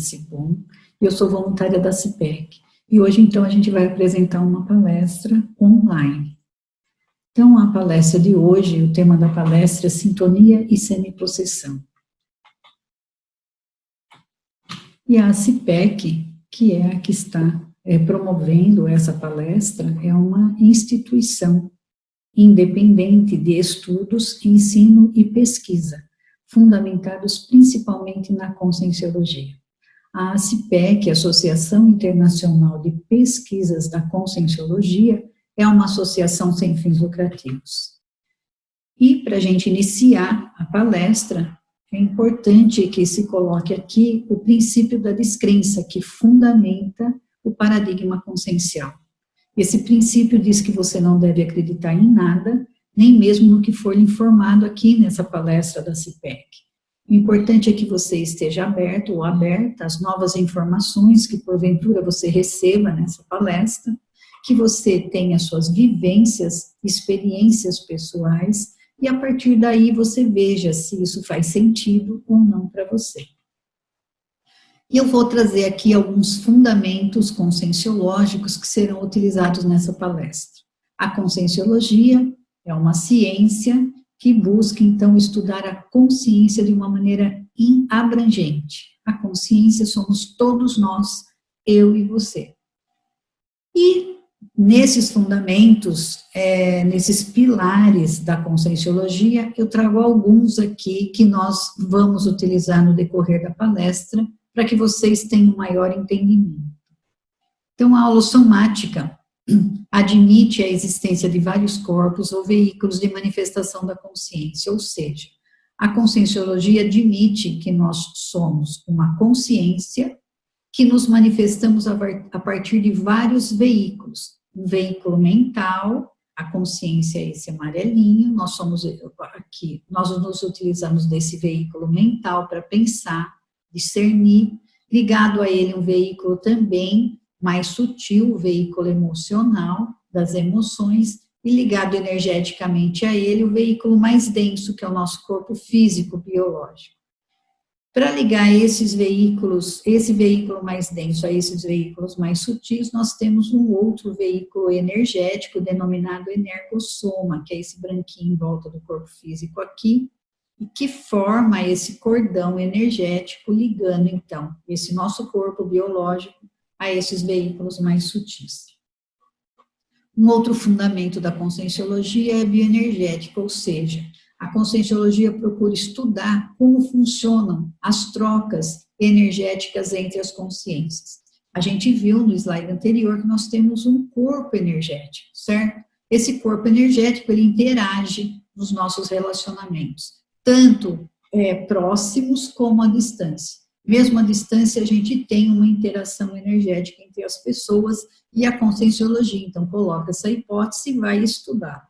Cipom, eu sou voluntária da CIPEC. E hoje, então, a gente vai apresentar uma palestra online. Então, a palestra de hoje, o tema da palestra é Sintonia e Semipossessão. E a CIPEC, que é a que está promovendo essa palestra, é uma instituição independente de estudos, ensino e pesquisa, fundamentados principalmente na conscienciologia. A ACIPEC, Associação Internacional de Pesquisas da Conscienciologia, é uma associação sem fins lucrativos. E, para a gente iniciar a palestra, é importante que se coloque aqui o princípio da descrença, que fundamenta o paradigma consciencial. Esse princípio diz que você não deve acreditar em nada, nem mesmo no que for lhe informado aqui nessa palestra da CIPEC. O importante é que você esteja aberto ou aberta às novas informações que porventura você receba nessa palestra, que você tenha suas vivências, experiências pessoais, e a partir daí você veja se isso faz sentido ou não para você. E eu vou trazer aqui alguns fundamentos conscienciológicos que serão utilizados nessa palestra. A conscienciologia é uma ciência que busca, então, estudar a consciência de uma maneira abrangente. A consciência somos todos nós, eu e você. E nesses fundamentos, nesses pilares da conscienciologia, eu trago alguns aqui que nós vamos utilizar no decorrer da palestra, para que vocês tenham maior entendimento. Então, a holossomática admite a existência de vários corpos ou veículos de manifestação da consciência, ou seja, a conscienciologia admite que nós somos uma consciência que nos manifestamos a partir de vários veículos. Um veículo mental, a consciência é esse amarelinho, nós nos utilizamos desse veículo mental para pensar, discernir, ligado a ele um veículo também mais sutil, o veículo emocional, das emoções, e ligado energeticamente a ele o veículo mais denso, que é o nosso corpo físico, biológico. Para ligar esses veículos, esse veículo mais denso a esses veículos mais sutis, nós temos um outro veículo energético, denominado energossoma, que é esse branquinho em volta do corpo físico aqui, e que forma esse cordão energético ligando, então, esse nosso corpo biológico a esses veículos mais sutis. Um outro fundamento da conscienciologia é a bioenergética, ou seja, a conscienciologia procura estudar como funcionam as trocas energéticas entre as consciências. A gente viu no slide anterior que nós temos um corpo energético, certo? Esse corpo energético, ele interage nos nossos relacionamentos, tanto próximos como à distância. Mesmo à distância, a gente tem uma interação energética entre as pessoas e a conscienciologia, então, coloca essa hipótese e vai estudar.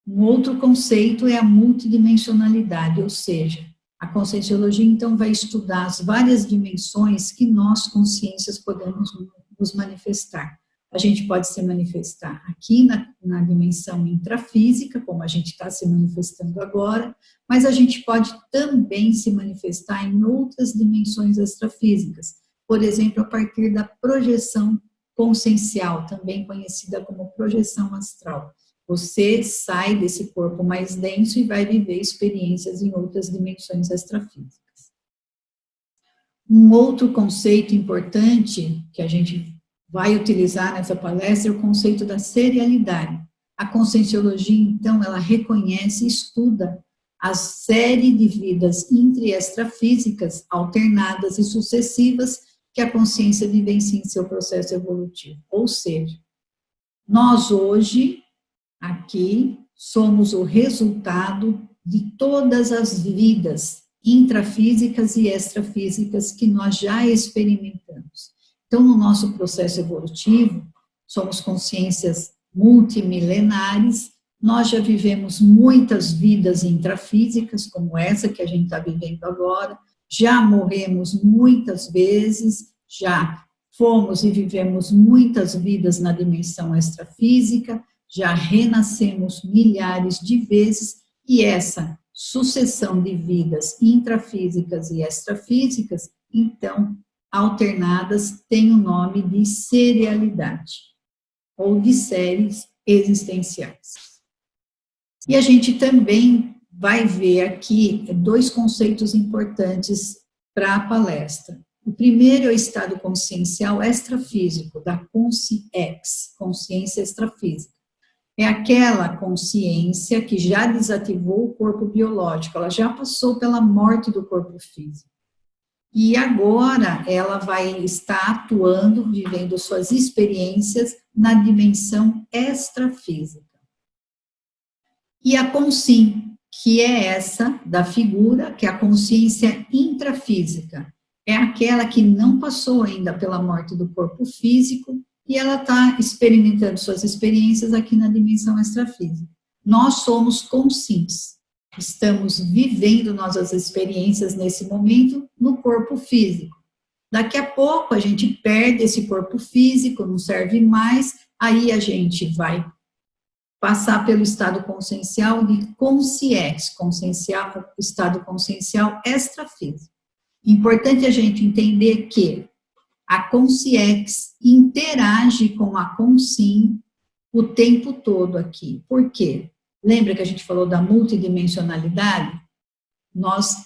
Um outro conceito é a multidimensionalidade, ou seja, a conscienciologia, então, vai estudar as várias dimensões que nós, consciências, podemos nos manifestar. A gente pode se manifestar aqui na dimensão intrafísica, como a gente está se manifestando agora, mas a gente pode também se manifestar em outras dimensões extrafísicas, por exemplo, a partir da projeção consciencial, também conhecida como projeção astral. Você sai desse corpo mais denso e vai viver experiências em outras dimensões extrafísicas. Um outro conceito importante que a gente vai utilizar nessa palestra é o conceito da serialidade. A conscienciologia, então, ela reconhece e estuda a série de vidas intra-extrafísicas alternadas e sucessivas que a consciência vivencia em seu processo evolutivo. Ou seja, nós hoje, aqui, somos o resultado de todas as vidas intrafísicas e extrafísicas que nós já experimentamos. Então, no nosso processo evolutivo, somos consciências multimilenares, nós já vivemos muitas vidas intrafísicas, como essa que a gente está vivendo agora, já morremos muitas vezes, já fomos e vivemos muitas vidas na dimensão extrafísica, já renascemos milhares de vezes, e essa sucessão de vidas intrafísicas e extrafísicas então, alternadas têm o nome de serialidade, ou de séries existenciais. E a gente também vai ver aqui dois conceitos importantes para a palestra. O primeiro é o estado consciencial extrafísico, da consciex, consciência extrafísica. É aquela consciência que já desativou o corpo biológico, ela já passou pela morte do corpo físico. E agora ela vai estar atuando, vivendo suas experiências na dimensão extrafísica. E a consim, que é essa da figura, que é a consciência intrafísica, é aquela que não passou ainda pela morte do corpo físico e ela está experimentando suas experiências aqui na dimensão extrafísica. Nós somos conscientes, estamos vivendo nossas experiências nesse momento no corpo físico. Daqui a pouco a gente perde esse corpo físico, não serve mais, aí a gente vai passar pelo estado consciencial de consciex, estado consciencial extrafísico. Importante a gente entender que a consciex interage com a consim o tempo todo aqui. Por quê? Lembra que a gente falou da multidimensionalidade? Nós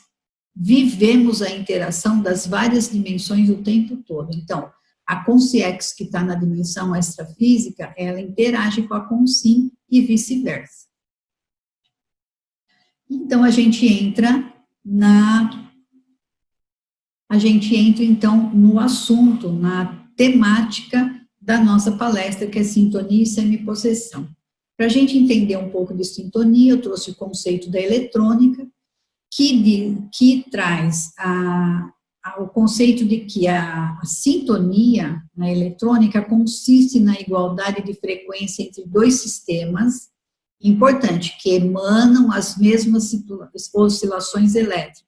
vivemos a interação das várias dimensões o tempo todo. Então, a consciex que está na dimensão extrafísica, ela interage com a consim e vice-versa. Então, a gente entra então no assunto, na temática da nossa palestra, que é sintonia e semipossessão. Para a gente entender um pouco de sintonia, eu trouxe o conceito da eletrônica, que traz o conceito de que a sintonia na eletrônica consiste na igualdade de frequência entre dois sistemas, importante, que emanam as mesmas oscilações elétricas.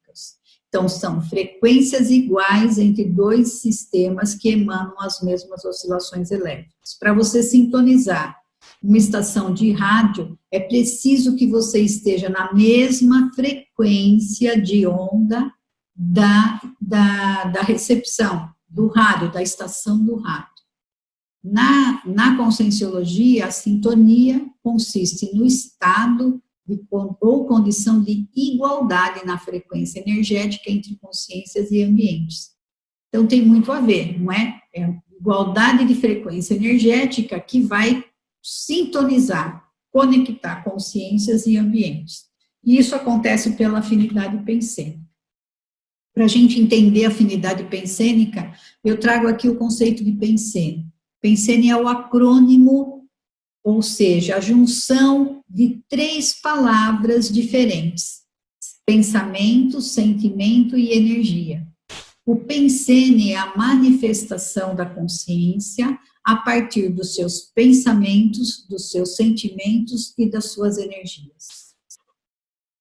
Então, são frequências iguais entre dois sistemas que emanam as mesmas oscilações elétricas. Para você sintonizar uma estação de rádio, é preciso que você esteja na mesma frequência de onda da recepção do rádio, da estação do rádio. Na conscienciologia, a sintonia consiste no estado ou condição de igualdade na frequência energética entre consciências e ambientes. Então, tem muito a ver, não é? É igualdade de frequência energética que vai sintonizar, conectar consciências e ambientes. E isso acontece pela afinidade pensênica. Para a gente entender a afinidade pensênica, eu trago aqui o conceito de pensene. Pensene é o acrônimo, ou seja, a junção de 3 palavras diferentes: pensamento, sentimento e energia. O pensene é a manifestação da consciência a partir dos seus pensamentos, dos seus sentimentos e das suas energias.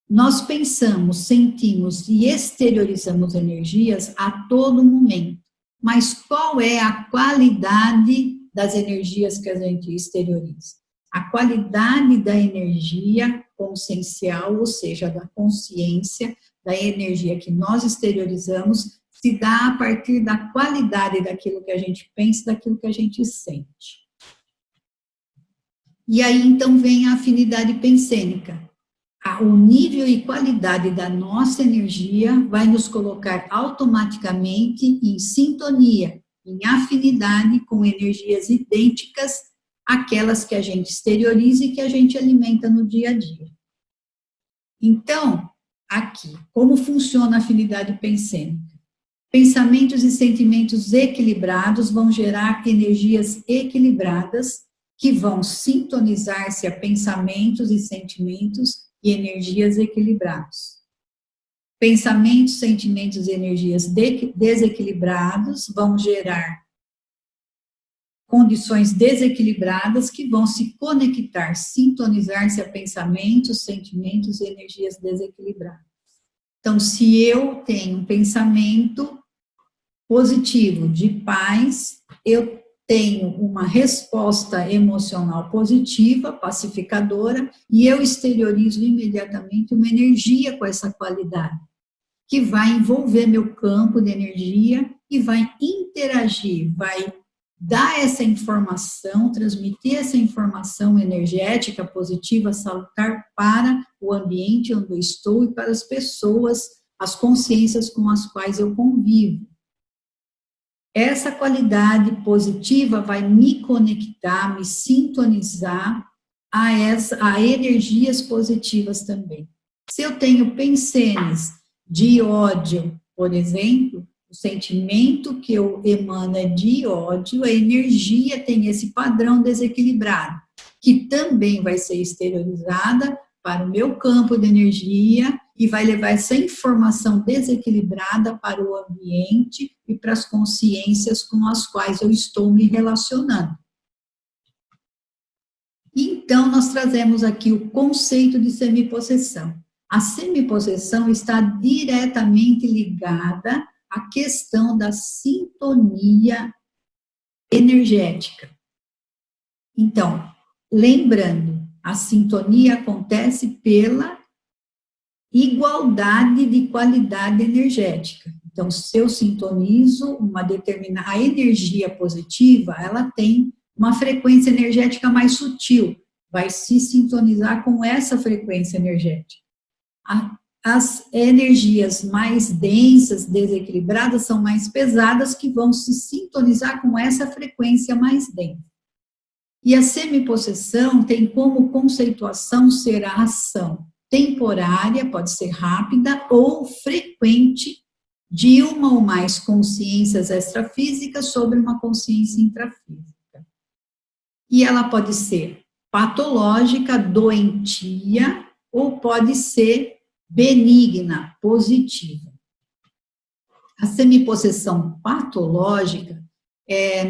Nós pensamos, sentimos e exteriorizamos energias a todo momento, mas qual é a qualidade das energias que a gente exterioriza? A qualidade da energia consciencial, ou seja, da consciência, da energia que nós exteriorizamos, se dá a partir da qualidade daquilo que a gente pensa, daquilo que a gente sente. E aí, então, vem a afinidade pensênica. O nível e qualidade da nossa energia vai nos colocar automaticamente em sintonia, em afinidade com energias idênticas àquelas que a gente exterioriza e que a gente alimenta no dia a dia. Então, aqui, como funciona a afinidade pensênica? Pensamentos e sentimentos equilibrados vão gerar energias equilibradas que vão sintonizar-se a pensamentos e sentimentos e energias equilibrados. Pensamentos, sentimentos e energias desequilibrados vão gerar condições desequilibradas que vão se conectar, sintonizar-se a pensamentos, sentimentos e energias desequilibradas. Então, se eu tenho um pensamento positivo de paz, eu tenho uma resposta emocional positiva, pacificadora, e eu exteriorizo imediatamente uma energia com essa qualidade. que vai envolver meu campo de energia e vai interagir, vai dar essa informação, transmitir essa informação energética positiva, salutar para o ambiente onde eu estou e para as pessoas, as consciências com as quais eu convivo. Essa qualidade positiva vai me conectar, me sintonizar a energias positivas também. Se eu tenho pensenes de ódio, por exemplo, o sentimento que eu emano é de ódio, a energia tem esse padrão desequilibrado, que também vai ser exteriorizada para o meu campo de energia e vai levar essa informação desequilibrada para o ambiente e para as consciências com as quais eu estou me relacionando. Então, nós trazemos aqui o conceito de semipossessão. A semipossessão está diretamente ligada à questão da sintonia energética. Então, lembrando, a sintonia acontece pela igualdade de qualidade energética. Então, se eu sintonizo uma determinada... A energia positiva, ela tem uma frequência energética mais sutil, vai se sintonizar com essa frequência energética. As energias mais densas, desequilibradas, são mais pesadas, que vão se sintonizar com essa frequência mais densa. E a semipossessão tem como conceituação ser a ação temporária, pode ser rápida ou frequente, de uma ou mais consciências extrafísicas sobre uma consciência intrafísica. E ela pode ser patológica, doentia, ou pode ser benigna, positiva. A semipossessão patológica,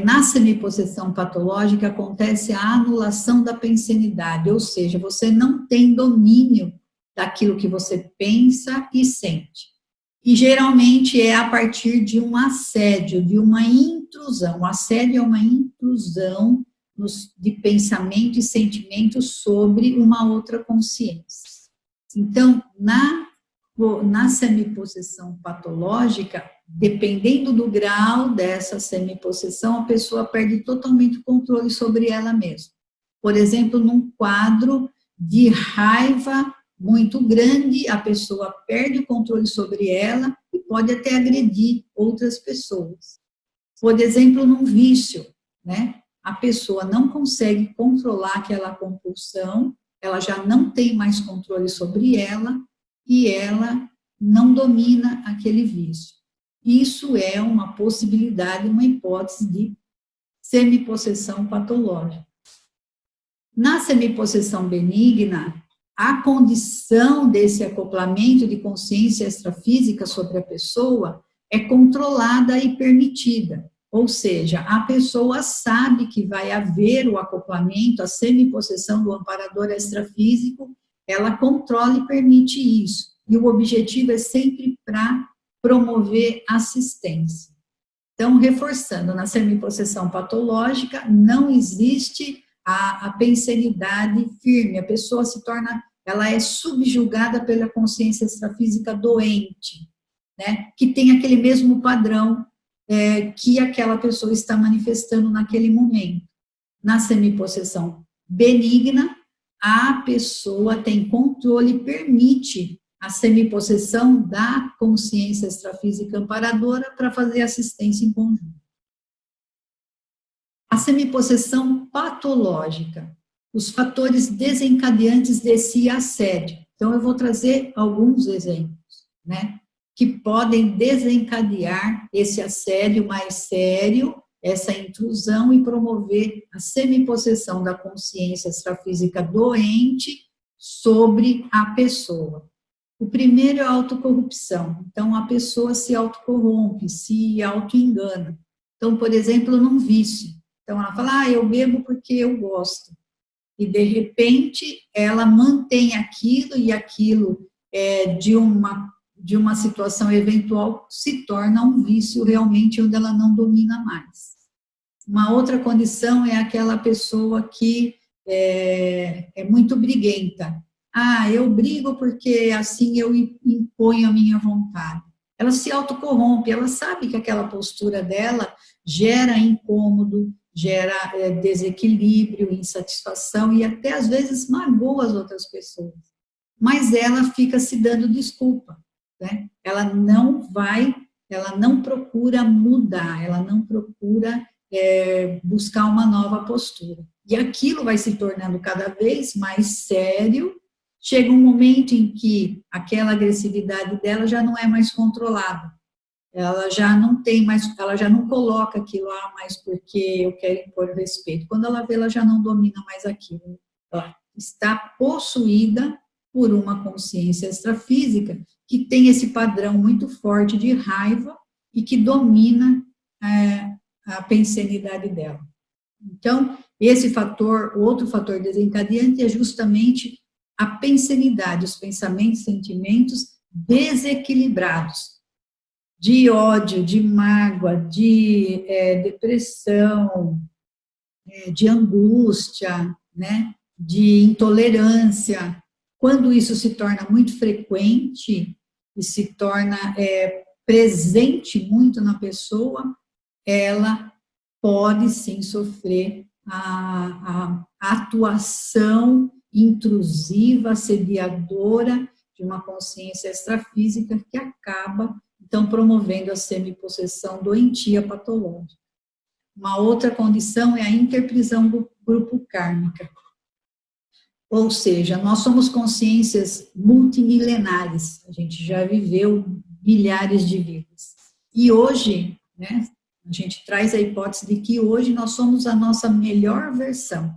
na semipossessão patológica acontece a anulação da pensenidade, ou seja, você não tem domínio daquilo que você pensa e sente. E geralmente é a partir de um assédio, de uma intrusão. O assédio é uma intrusão de pensamento e sentimento sobre uma outra consciência. Então, na semipossessão patológica, dependendo do grau dessa semipossessão, a pessoa perde totalmente o controle sobre ela mesma. Por exemplo, num quadro de raiva muito grande, a pessoa perde o controle sobre ela e pode até agredir outras pessoas. Por exemplo, num vício, né? A pessoa não consegue controlar aquela compulsão, ela já não tem mais controle sobre ela e ela não domina aquele vício. Isso é uma possibilidade, uma hipótese de semipossessão patológica. Na semipossessão benigna, a condição desse acoplamento de consciência extrafísica sobre a pessoa é controlada e permitida. Ou seja, a pessoa sabe que vai haver o acoplamento, a semipossessão do amparador extrafísico, ela controla e permite isso. E o objetivo é sempre para promover assistência. Então, reforçando, na semipossessão patológica, não existe a pensenidade firme, a pessoa se torna, ela é subjugada pela consciência extrafísica doente, né, que tem aquele mesmo padrão que aquela pessoa está manifestando naquele momento. Na semipossessão benigna, a pessoa tem controle e permite a semipossessão da consciência extrafísica amparadora para fazer assistência em conjunto. A semipossessão patológica, os fatores desencadeantes desse assédio. Então, eu vou trazer alguns exemplos, né, que podem desencadear esse assédio mais sério, essa intrusão e promover a semipossessão da consciência extrafísica doente sobre a pessoa. O primeiro é a autocorrupção. Então, a pessoa se autocorrompe, se autoengana. Então, por exemplo, num vício. Então, ela fala, eu bebo porque eu gosto. E, de repente, ela mantém aquilo e aquilo de uma situação eventual se torna um vício realmente onde ela não domina mais. Uma outra condição é aquela pessoa que é muito briguenta. Eu brigo porque assim eu imponho a minha vontade. ela se autocorrompe, ela sabe que aquela postura dela gera incômodo, gera desequilíbrio, insatisfação e até às vezes magoa as outras pessoas. Mas ela fica se dando desculpa, né? Ela não procura mudar, ela não procura buscar uma nova postura. E aquilo vai se tornando cada vez mais sério. Chega um momento em que aquela agressividade dela já não é mais controlada. Ela já não tem mais, ela já não coloca aquilo mais porque eu quero impor respeito. Quando ela vê, ela já não domina mais aquilo. Ela está possuída por uma consciência extrafísica que tem esse padrão muito forte de raiva e que domina a pensenidade dela. Então, esse fator, outro fator desencadeante é justamente a pensenidade, os pensamentos e sentimentos desequilibrados, de ódio, de mágoa, de depressão, de angústia, né, de intolerância. Quando isso se torna muito frequente e se torna presente muito na pessoa, ela pode sim sofrer a atuação intrusiva, assediadora de uma consciência extrafísica que acaba, então, promovendo a semipossessão doentia patológica. Uma outra condição é a interprisão do grupo kármica. Ou seja, nós somos consciências multimilenares, a gente já viveu milhares de vidas. E hoje, né, a gente traz a hipótese de que hoje nós somos a nossa melhor versão.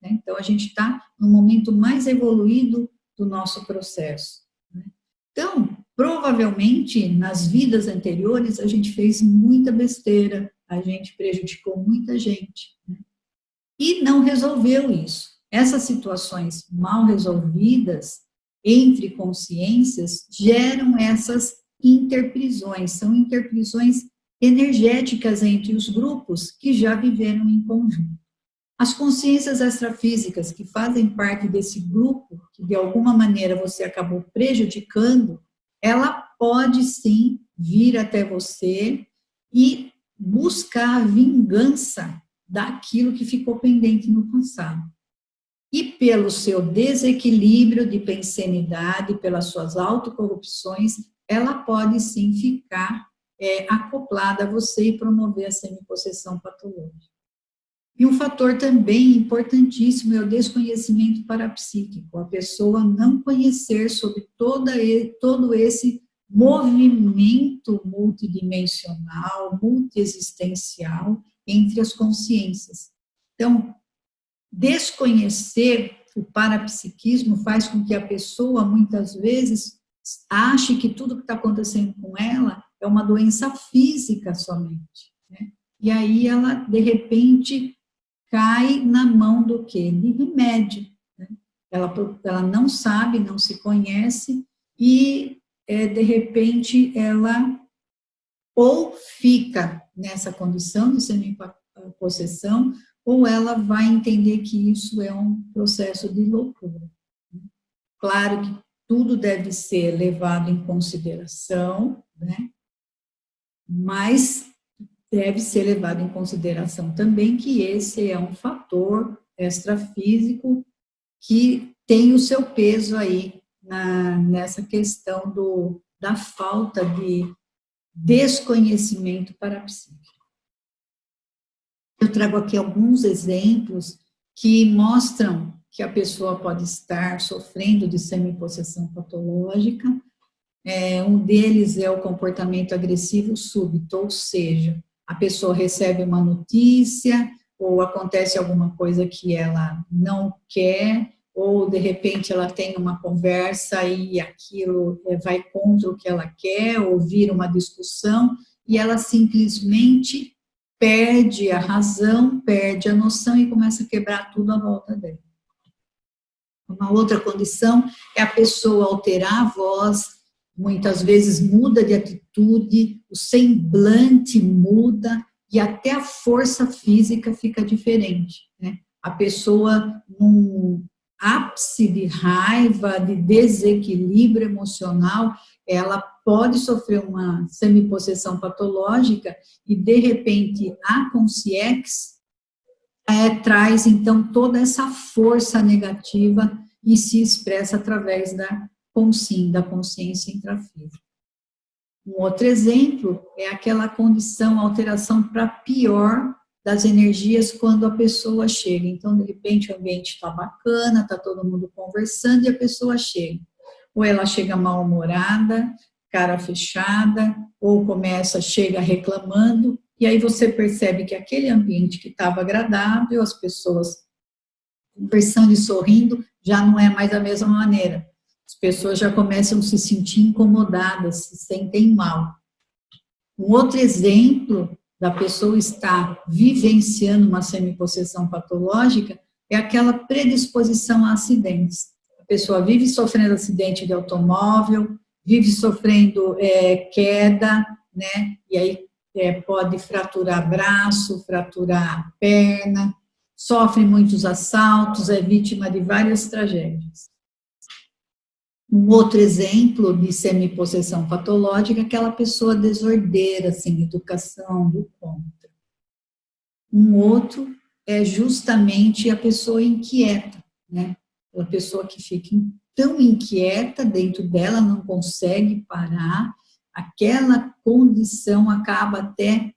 Né? Então, a gente está no momento mais evoluído do nosso processo. Né? Então, provavelmente, nas vidas anteriores, a gente fez muita besteira, a gente prejudicou muita gente, né? E não resolveu isso. Essas situações mal resolvidas entre consciências geram essas interprisões, são interprisões energéticas entre os grupos que já viveram em conjunto. As consciências extrafísicas que fazem parte desse grupo, que de alguma maneira você acabou prejudicando, ela pode sim vir até você e buscar a vingança daquilo que ficou pendente no passado. E pelo seu desequilíbrio de pensenidade, pelas suas autocorrupções, ela pode sim ficar acoplada a você e promover a semipossessão patológica. E um fator também importantíssimo é o desconhecimento parapsíquico, a pessoa não conhecer sobre todo esse movimento multidimensional, multiexistencial entre as consciências. Então, desconhecer o parapsiquismo faz com que a pessoa, muitas vezes, ache que tudo que está acontecendo com ela é uma doença física somente, né? E aí ela, de repente, cai na mão do quê? De remédio, né? Ela não sabe, não se conhece e, de repente, ela ou fica nessa condição de semipossessão, ou ela vai entender que isso é um processo de loucura. Claro que tudo deve ser levado em consideração, né? Mas deve ser levado em consideração também que esse é um fator extrafísico que tem o seu peso aí nessa questão da falta de desconhecimento parapsíquico. Eu trago aqui alguns exemplos que mostram que a pessoa pode estar sofrendo de semipossessão patológica. Um deles é o comportamento agressivo súbito, ou seja, a pessoa recebe uma notícia, ou acontece alguma coisa que ela não quer, ou de repente ela tem uma conversa e aquilo vai contra o que ela quer, ou vira uma discussão, e ela simplesmente perde a razão, perde a noção e começa a quebrar tudo à volta dela. Uma outra condição é a pessoa alterar a voz, muitas vezes muda de atitude, o semblante muda e até a força física fica diferente, né? A pessoa, num ápice de raiva, de desequilíbrio emocional, ela pode sofrer uma semipossessão patológica e, de repente, a consciex traz, então, toda essa força negativa e se expressa através da da consciência intrafísica. Um outro exemplo é aquela condição, alteração para pior das energias quando a pessoa chega. Então, de repente, o ambiente está bacana, está todo mundo conversando e a pessoa chega. Ou ela chega mal-humorada, cara fechada, ou chega reclamando, e aí você percebe que aquele ambiente que estava agradável, as pessoas conversando e sorrindo, já não é mais da mesma maneira. As pessoas já começam a se sentir incomodadas, se sentem mal. Um outro exemplo da pessoa estar vivenciando uma semipossessão patológica é aquela predisposição a acidentes. A pessoa vive sofrendo acidente de automóvel, vive sofrendo queda, né? E aí pode fraturar braço, fraturar perna, sofre muitos assaltos, é vítima de várias tragédias. Um outro exemplo de semipossessão patológica é aquela pessoa desordeira, sem educação, do contra. Um outro é justamente a pessoa inquieta, né? A pessoa que fica tão inquieta dentro dela, não consegue parar, aquela condição acaba até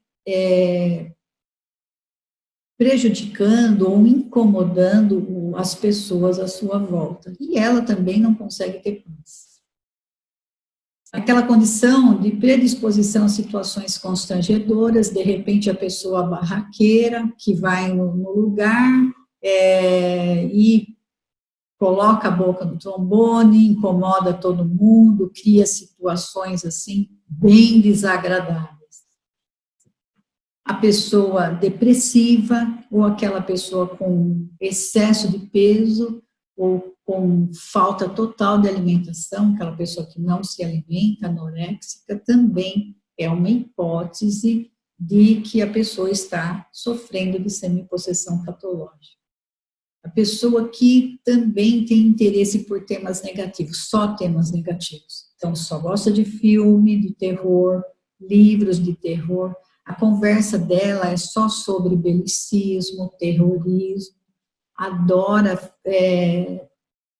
prejudicando ou incomodando as pessoas à sua volta. E ela também não consegue ter paz. Aquela condição de predisposição a situações constrangedoras, de repente a pessoa barraqueira, que vai no lugar e coloca a boca no trombone, incomoda todo mundo, cria situações assim bem desagradáveis. A pessoa depressiva, ou aquela pessoa com excesso de peso, ou com falta total de alimentação, aquela pessoa que não se alimenta, anoréxica, também é uma hipótese de que a pessoa está sofrendo de semipossessão patológica. A pessoa que também tem interesse por temas negativos, só temas negativos. Então, só gosta de filme, de terror, livros de terror. A conversa dela é só sobre belicismo, terrorismo, adora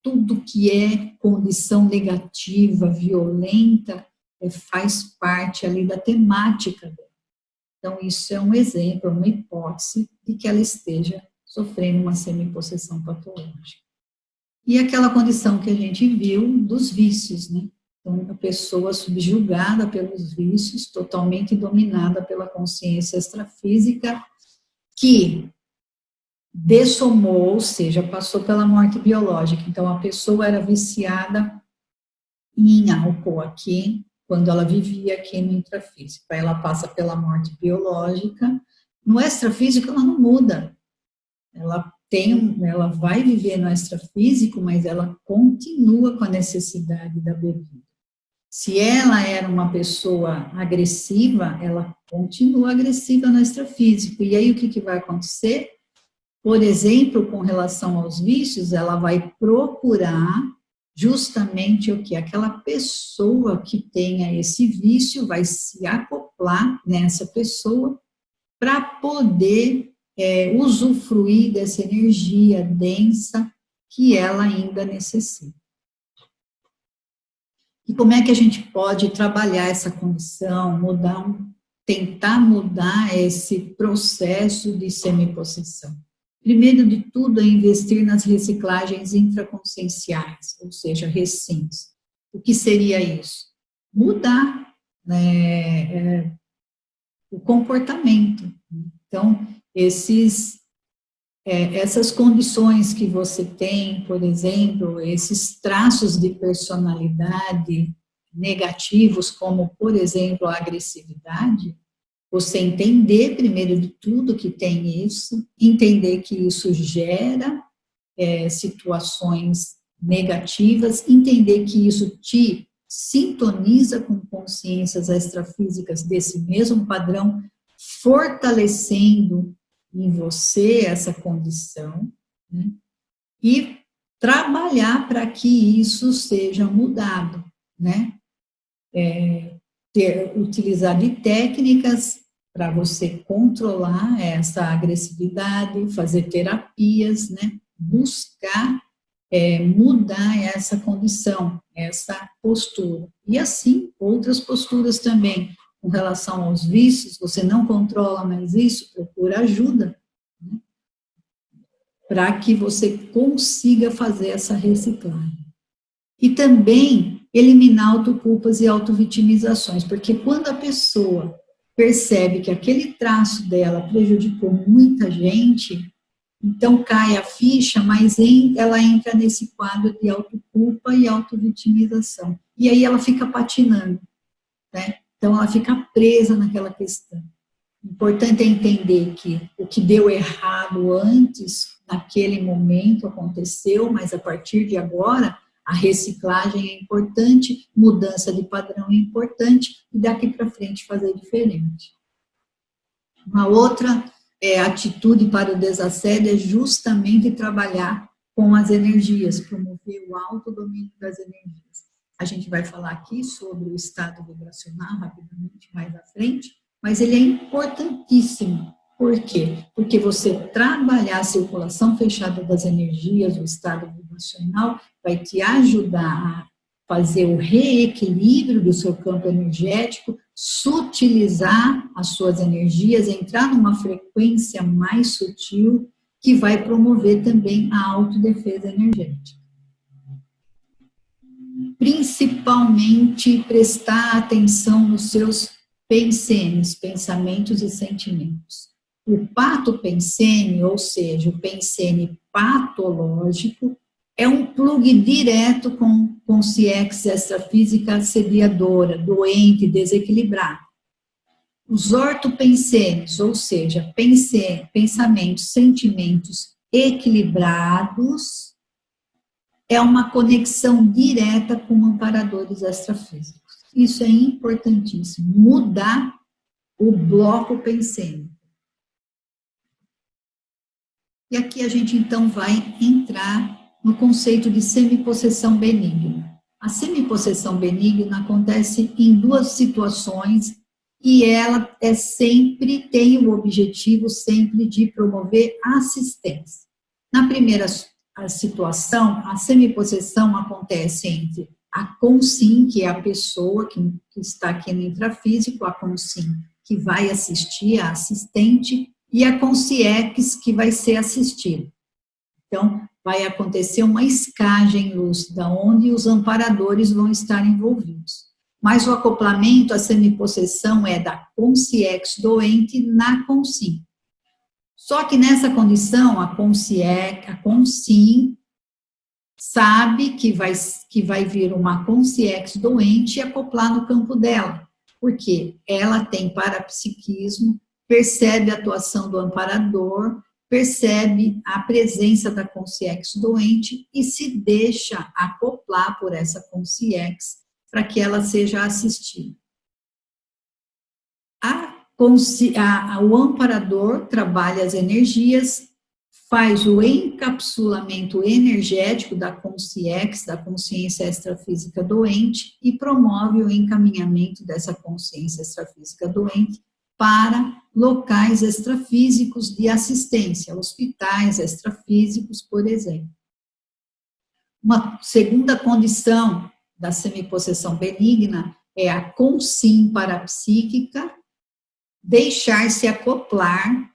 tudo que é condição negativa, violenta, faz parte ali da temática dela. Então, isso é um exemplo, uma hipótese de que ela esteja sofrendo uma semipossessão patológica. E aquela condição que a gente viu dos vícios, né? Então, a pessoa subjugada pelos vícios, totalmente dominada pela consciência extrafísica, que dessomou, ou seja, passou pela morte biológica. Então, a pessoa era viciada em álcool aqui, quando ela vivia aqui no intrafísico. Aí ela passa pela morte biológica. No extrafísico, ela não muda. Ela vai viver no extrafísico, mas ela continua com a necessidade da bebida. Se ela era uma pessoa agressiva, ela continua agressiva no extrafísico. E aí o que vai acontecer? Por exemplo, com relação aos vícios, ela vai procurar justamente o que? Aquela pessoa que tenha esse vício vai se acoplar nessa pessoa para poder usufruir dessa energia densa que ela ainda necessita. E como é que a gente pode trabalhar essa condição, tentar mudar esse processo de semipossessão? Primeiro de tudo é investir nas reciclagens intraconscienciais, ou seja, recins. O que seria isso? Mudar o comportamento. Então, essas condições que você tem, por exemplo, esses traços de personalidade negativos, como, por exemplo, a agressividade, você entender, primeiro de tudo, que tem isso, entender que isso gera situações negativas, entender que isso te sintoniza com consciências extrafísicas desse mesmo padrão, fortalecendo em você essa condição, né? E trabalhar para que isso seja mudado, né? utilizar de técnicas para você controlar essa agressividade, fazer terapias, né? Buscar mudar essa condição, essa postura. E assim, outras posturas também, com relação aos vícios, você não controla mais isso, procura ajuda, né? Para que você consiga fazer essa reciclagem. E também eliminar autoculpas e autovitimizações, porque quando a pessoa percebe que aquele traço dela prejudicou muita gente, então cai a ficha, mas ela entra nesse quadro de autoculpa e autovitimização. E aí ela fica patinando, né? Então ela fica presa naquela questão. Importante é entender que o que deu errado antes, naquele momento aconteceu, mas a partir de agora, a reciclagem é importante, mudança de padrão é importante, e daqui para frente fazer diferente. Uma outra atitude para o desassédio é justamente trabalhar com as energias, promover o autodomínio das energias. A gente vai falar aqui sobre o estado vibracional, rapidamente, mais à frente, mas ele é importantíssimo. Por quê? Porque você trabalhar a circulação fechada das energias, o estado vibracional, vai te ajudar a fazer o reequilíbrio do seu campo energético, sutilizar as suas energias, entrar numa frequência mais sutil, que vai promover também a autodefesa energética. Principalmente prestar atenção nos seus pensenes, pensamentos e sentimentos. O pato-pensene, ou seja, o pensene patológico, é um plugue direto com consciência extrafísica assediadora, doente, desequilibrada. Os ortopensenes, ou seja, pensamentos, sentimentos equilibrados, é uma conexão direta com amparadores extrafísicos. Isso é importantíssimo, mudar o bloco pensênico. E aqui a gente então vai entrar no conceito de semipossessão benigna. A semipossessão benigna acontece em duas situações e ela tem o objetivo sempre de promover assistência. Na primeira situação, a semipossessão acontece entre a consim, que é a pessoa que está aqui no intrafísico, a consim que vai assistir, a assistente, e a consciex que vai ser assistida. Então, vai acontecer uma escagem lúcida, onde os amparadores vão estar envolvidos. Mas o acoplamento, a semipossessão, é da consciex doente na consim. Só que nessa condição, a consim sabe que vai vir uma consciex doente e acoplar no campo dela, porque ela tem parapsiquismo, percebe a atuação do amparador, percebe a presença da consciex doente e se deixa acoplar por essa consciex para que ela seja assistida. O amparador trabalha as energias, faz o encapsulamento energético da consciex, da consciência extrafísica doente, e promove o encaminhamento dessa consciência extrafísica doente para locais extrafísicos de assistência, hospitais extrafísicos, por exemplo. Uma segunda condição da semipossessão benigna é a consim parapsíquica deixar-se acoplar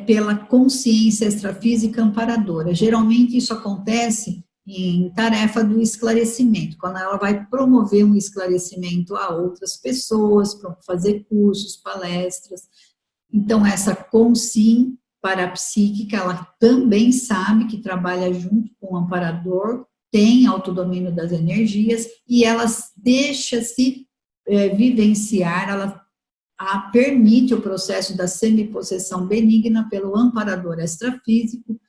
pela consciência extrafísica amparadora. Geralmente isso acontece em tarefa do esclarecimento, quando ela vai promover um esclarecimento a outras pessoas, para fazer cursos, palestras. Então, essa consim parapsíquica, ela também sabe que trabalha junto com o amparador, tem autodomínio das energias, e ela deixa-se vivenciar, ela permite o processo da semipossessão benigna pelo amparador extrafísico,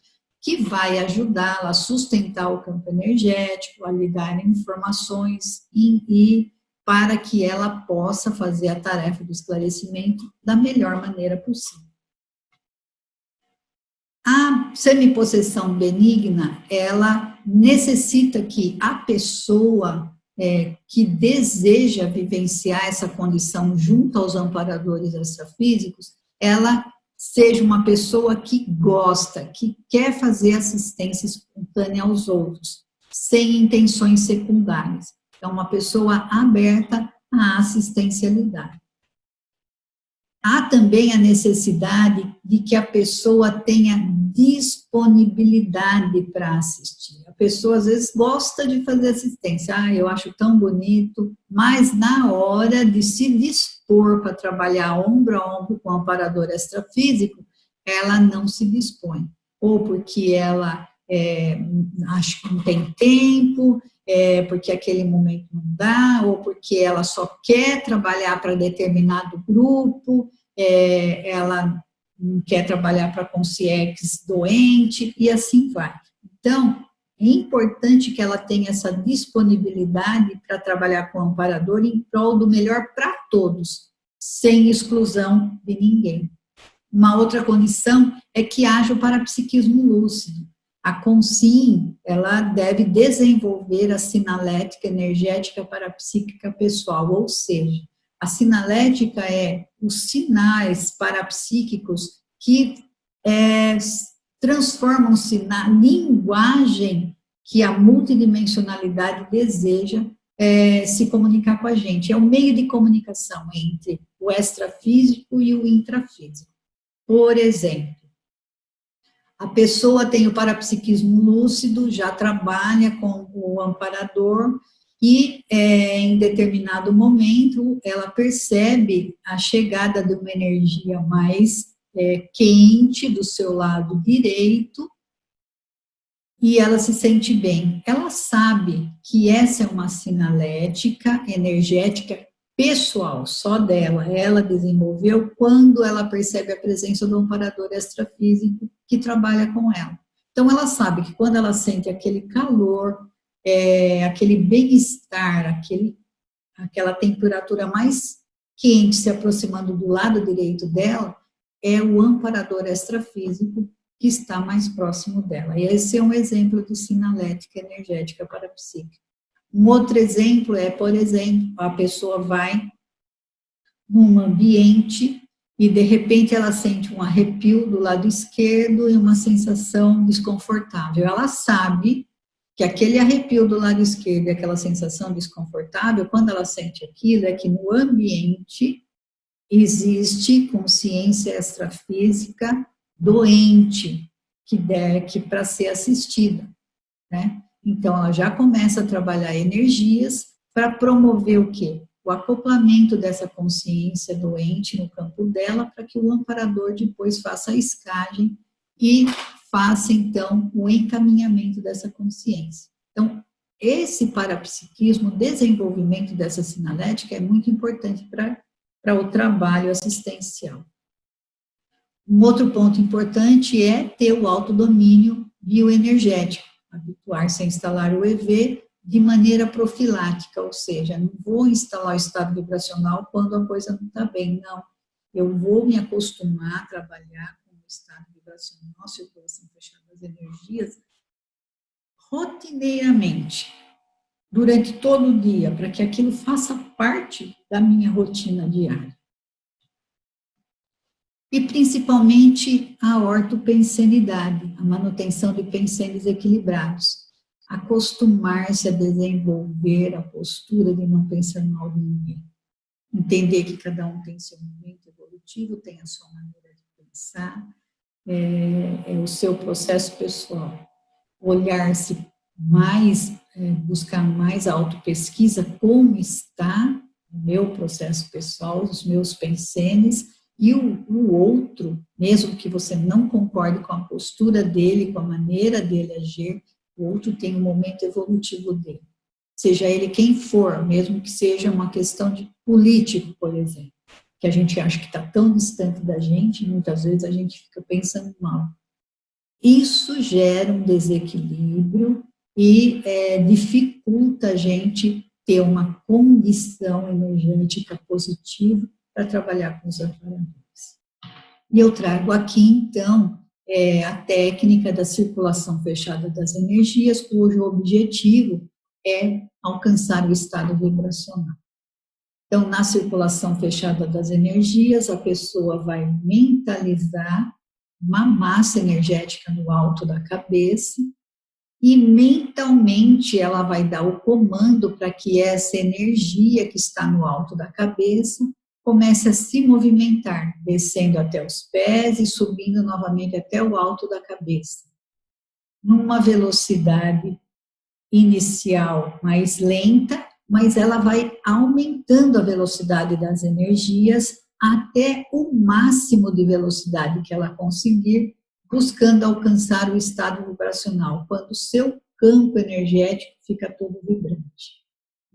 que vai ajudá-la a sustentar o campo energético, a ligar informações e para que ela possa fazer a tarefa do esclarecimento da melhor maneira possível. A semipossessão benigna, ela necessita que a pessoa que deseja vivenciar essa condição junto aos amparadores extrafísicos, ela seja uma pessoa que gosta, que quer fazer assistência espontânea aos outros, sem intenções secundárias. Então, uma pessoa aberta à assistencialidade. Há também a necessidade de que a pessoa tenha disponibilidade para assistir. A pessoa, às vezes, gosta de fazer assistência. Eu acho tão bonito, mas na hora de se dispor para trabalhar ombro a ombro com o amparador extrafísico, ela não se dispõe. Ou porque ela acha que não tem tempo, porque aquele momento não dá, ou porque ela só quer trabalhar para determinado grupo, ela não quer trabalhar para consciência doente, e assim vai. Então, é importante que ela tenha essa disponibilidade para trabalhar com o amparador em prol do melhor para todos, sem exclusão de ninguém. Uma outra condição é que haja o parapsiquismo lúcido. A CONSIM, ela deve desenvolver a sinalética energética parapsíquica pessoal, ou seja, a sinalética é os sinais parapsíquicos que transformam-se na linguagem que a multidimensionalidade deseja se comunicar com a gente. É o meio de comunicação entre o extrafísico e o intrafísico. Por exemplo, a pessoa tem o parapsiquismo lúcido, já trabalha com o amparador e, em determinado momento, ela percebe a chegada de uma energia mais quente do seu lado direito e ela se sente bem. Ela sabe que essa é uma sinalética energética pessoal, só dela, ela desenvolveu quando ela percebe a presença do amparador extrafísico que trabalha com ela. Então, ela sabe que quando ela sente aquele calor, aquele bem-estar, aquela temperatura mais quente se aproximando do lado direito dela, é o amparador extrafísico que está mais próximo dela. E esse é um exemplo de sinalética energética parapsíquica. Um outro exemplo por exemplo, a pessoa vai num ambiente e, de repente, ela sente um arrepio do lado esquerdo e uma sensação desconfortável. Ela sabe que aquele arrepio do lado esquerdo e aquela sensação desconfortável, quando ela sente aquilo, é que no ambiente existe consciência extrafísica doente, que para ser assistida, né? Então, ela já começa a trabalhar energias para promover o quê? O acoplamento dessa consciência doente no campo dela, para que o amparador depois faça a escagem e faça, então, o encaminhamento dessa consciência. Então, esse parapsiquismo, o desenvolvimento dessa sinalética é muito importante para o trabalho assistencial. Um outro ponto importante é ter o autodomínio bioenergético, habituar-se a instalar o EV de maneira profilática, ou seja, não vou instalar o estado vibracional quando a coisa não está bem, não. Eu vou me acostumar a trabalhar com o estado vibracional, circulação fechada das energias, rotineiramente, durante todo o dia, para que aquilo faça parte da minha rotina diária. E principalmente a ortopensenidade, a manutenção de pensenes equilibrados. Acostumar-se a desenvolver a postura de não pensar mal de ninguém. Entender que cada um tem seu momento evolutivo, tem a sua maneira de pensar, é o seu processo pessoal. Olhar-se mais, buscar mais a autopesquisa, como está o meu processo pessoal, os meus pensenes, e o outro, mesmo que você não concorde com a postura dele, com a maneira dele agir, o outro tem um momento evolutivo dele. Seja ele quem for, mesmo que seja uma questão de político, por exemplo, que a gente acha que está tão distante da gente, muitas vezes a gente fica pensando mal. Isso gera um desequilíbrio e dificulta a gente ter uma condição energética positiva para trabalhar com os amparadores. E eu trago aqui, então, a técnica da circulação fechada das energias, cujo objetivo é alcançar o estado vibracional. Então, na circulação fechada das energias, a pessoa vai mentalizar uma massa energética no alto da cabeça e mentalmente ela vai dar o comando para que essa energia que está no alto da cabeça comece a se movimentar, descendo até os pés e subindo novamente até o alto da cabeça, numa velocidade inicial mais lenta, mas ela vai aumentando a velocidade das energias até o máximo de velocidade que ela conseguir, buscando alcançar o estado vibracional, quando o seu campo energético fica todo vibrante.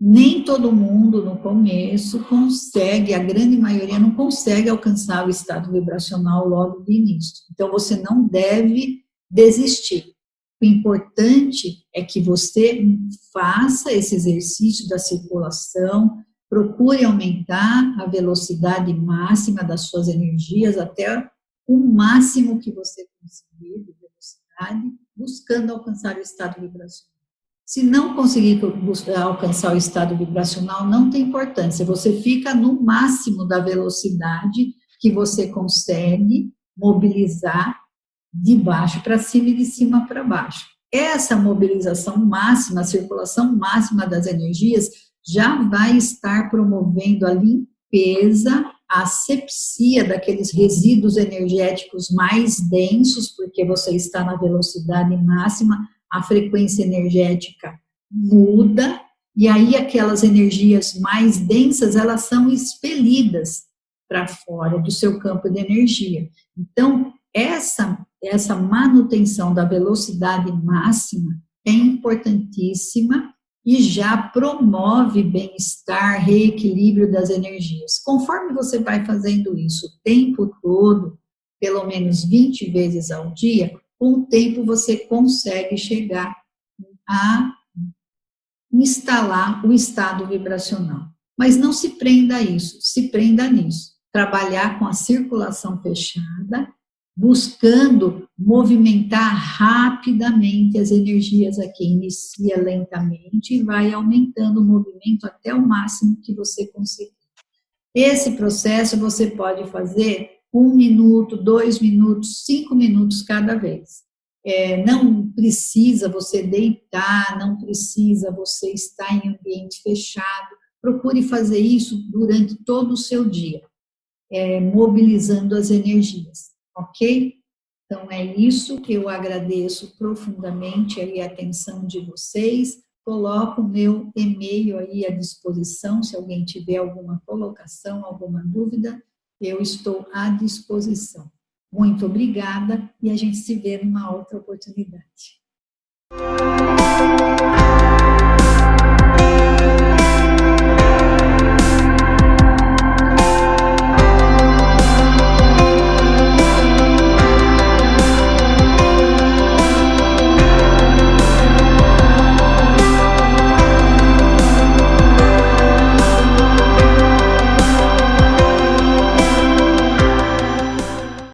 Nem todo mundo no começo consegue, a grande maioria não consegue alcançar o estado vibracional logo de início. Então você não deve desistir. O importante é que você faça esse exercício da circulação, procure aumentar a velocidade máxima das suas energias até o máximo que você conseguir de velocidade, buscando alcançar o estado vibracional. Se não conseguir alcançar o estado vibracional, não tem importância, você fica no máximo da velocidade que você consegue mobilizar de baixo para cima e de cima para baixo. Essa mobilização máxima, a circulação máxima das energias, já vai estar promovendo a limpeza, a asepsia daqueles resíduos energéticos mais densos, porque você está na velocidade máxima, a frequência energética muda, e aí aquelas energias mais densas, elas são expelidas para fora do seu campo de energia. Então, essa manutenção da velocidade máxima é importantíssima e já promove bem-estar, reequilíbrio das energias. Conforme você vai fazendo isso o tempo todo, pelo menos 20 vezes ao dia, com o tempo você consegue chegar a instalar o estado vibracional. Mas não se prenda a isso, se prenda nisso. Trabalhar com a circulação fechada, buscando movimentar rapidamente as energias aqui. Inicia lentamente e vai aumentando o movimento até o máximo que você conseguir. Esse processo você pode fazer 1 minuto, 2 minutos, 5 minutos cada vez. Não precisa você deitar, não precisa você estar em ambiente fechado. Procure fazer isso durante todo o seu dia, mobilizando as energias, ok? Então é isso que eu agradeço profundamente aí a atenção de vocês. Coloco o meu e-mail aí à disposição, se alguém tiver alguma colocação, alguma dúvida, eu estou à disposição. Muito obrigada e a gente se vê numa outra oportunidade.